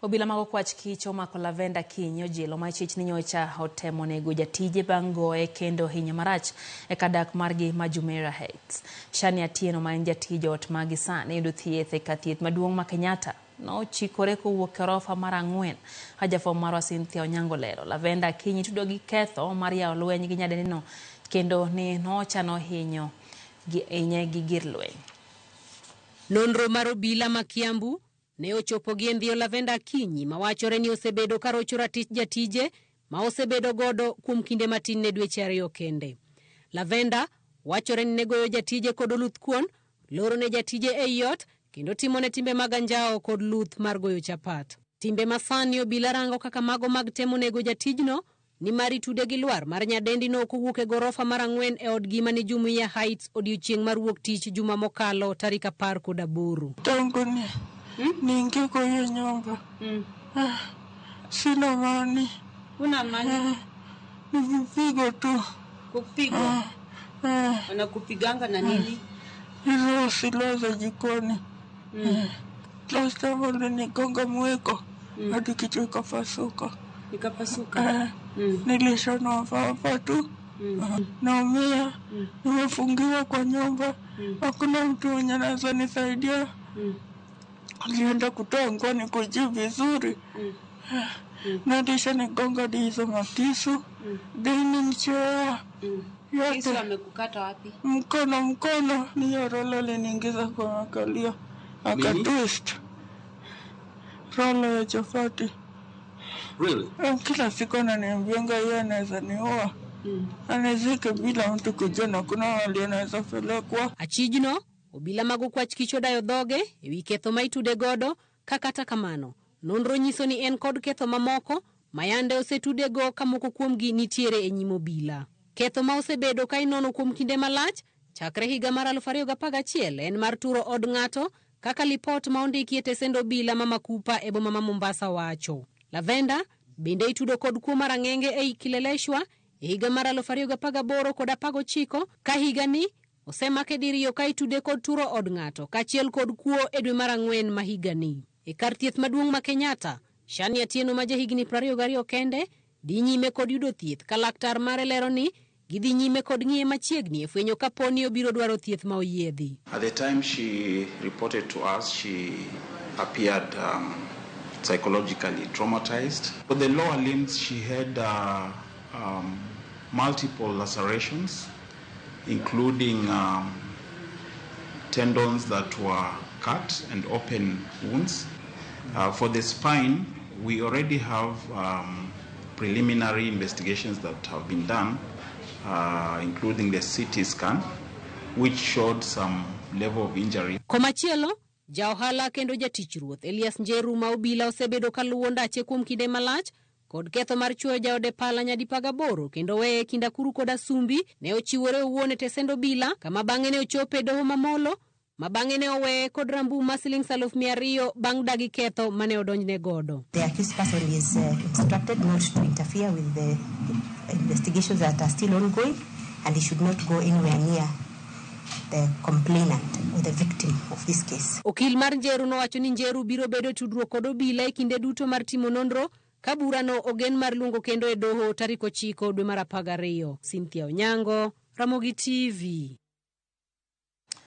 Obila mag okwach kich omako Lavender Kiny ojilo ma chich ni nyocha otemo nego jatije bang' goye kendo hinye marach e kadak margi ma Jumeirah Heights. Shani Atieno ma en jatij ot magi sani yudo thieth e kar thieth maduong' ma Kenyatta nochikore kowuok e rofa mar 4. Jafwambo marwa Cynthia Onyango lero Lavender Kiny itudo gi ketho mar yawo lweny gi nyadenino kendo ni nochano hinye gi gir lweny. Nonro mar obila ma Kiambu ne ochopo gi ndhiyo Lavender Kiny mawachore ni osebedo karocho ratich jatije ma osebedo godo kuom kinde matin ne dweche 2 kende. Lavender wachore ni negoyo jatije kod oluth kuon, loro ne jatije e ot kendo timo ne timbe mag anjao kod luth mar goyo chapat. Timbe masani obila rango kaka mago mag temo nego jatijno ni mari tude gi lwar mar nyadendi no kowuok e gorofa mar 4 e od gima ni Jumeirah Heights odiochieng' mar wuok tich juma mokalo tarik 18. Tangu niingie kwa hiyo nyumba. Sina mani. Una mani? Nipigo tu. Kupigwa? Wanakupiganga na nini? Hizo silaha za jikoni. Last time walinigonga mwiko hadi kichwa ikapasuka. Ikapasuka? Nilishonwa hapa tu. Naumia. Nimefungiwa kwa nyumba. Hakuna mtu mwenye anaweza nisaidia. Alienda kutoa nguo nikuje vizuri. Nadisha nigonga hizo matisu. Dining chair. Kisu amekukata wapi? Mkono. Niyo rola liniingiza kwa makalio. Akatwist. Rola ya chapati. Really? Kila siku ananiambianga yeye anaweza niua. Anazika bila mtu kujua na kuna wale anaweza pelekwa. Achijno obila mag okwach kich odayo dhoge ewi ketho ma itude godo kata kamano. Nonro nyiso ni en kod ketho mamoko mayande osetude go kamoko kuomgi nitiere e nyim obila. Ketho ma osebedo ka inono kuom kinde malach chakre higa mar 2011 en mar turo od ng'ato kaka lipot ma ondiki e tesend obila ma Makupa e boma ma Mombasa wacho. Lavender bende itudo kod kuo mar ang'enge ei Kileleshwa e higa mar 2018 kod 19 ka higa ni osemake diriyo ka itude kod turo od ng'ato kachiel kod kuo e dwe mar 4 ma higa ni. E kar thieth maduong' ma Kenyatta, Shani Atieno ma jahigni 22 kende dhi nyime kod yudo thieth ka laktar mare lero ni gidhi nyime kod ng'iye machiegni e fwenyo kaponi obiro dwaro thieth ma oyiedhi. At the time she reported to us, she appeared psychologically traumatized. For the lower limbs, she had multiple lacerations, including tendons that were cut and open wounds. For the spine, we already have preliminary investigations that have been done, including the CT scan, which showed some level of injury. Komachielo, jaohala kendo jatich ruoth Elias Njeru ma obila osebedo kaluwo ndache kuom kinde malach kod ketho mar chuo jaode pala nyadi 18 kendo weye kinda kuru kod Asumbi ne ochiwore owuon tesend obila kama bang'e ne ochope doho mamolo ma bang'e ne oweye kod rambu ma Sh200,000 bang' dagi ketho mane odonjne godo. The accused person is instructed not to interfere with the investigations that are still ongoing, and he should not go anywhere near the complainant or the victim of this case. Okil mar Njeru nowacho ni Njeru biro bedo tudruok kod obila e kinde duto mar timo nonro ka burano ogen mar luongo kendo e doho tarik 9 dwe mar 12. Cynthia Onyango, Ramogi TV.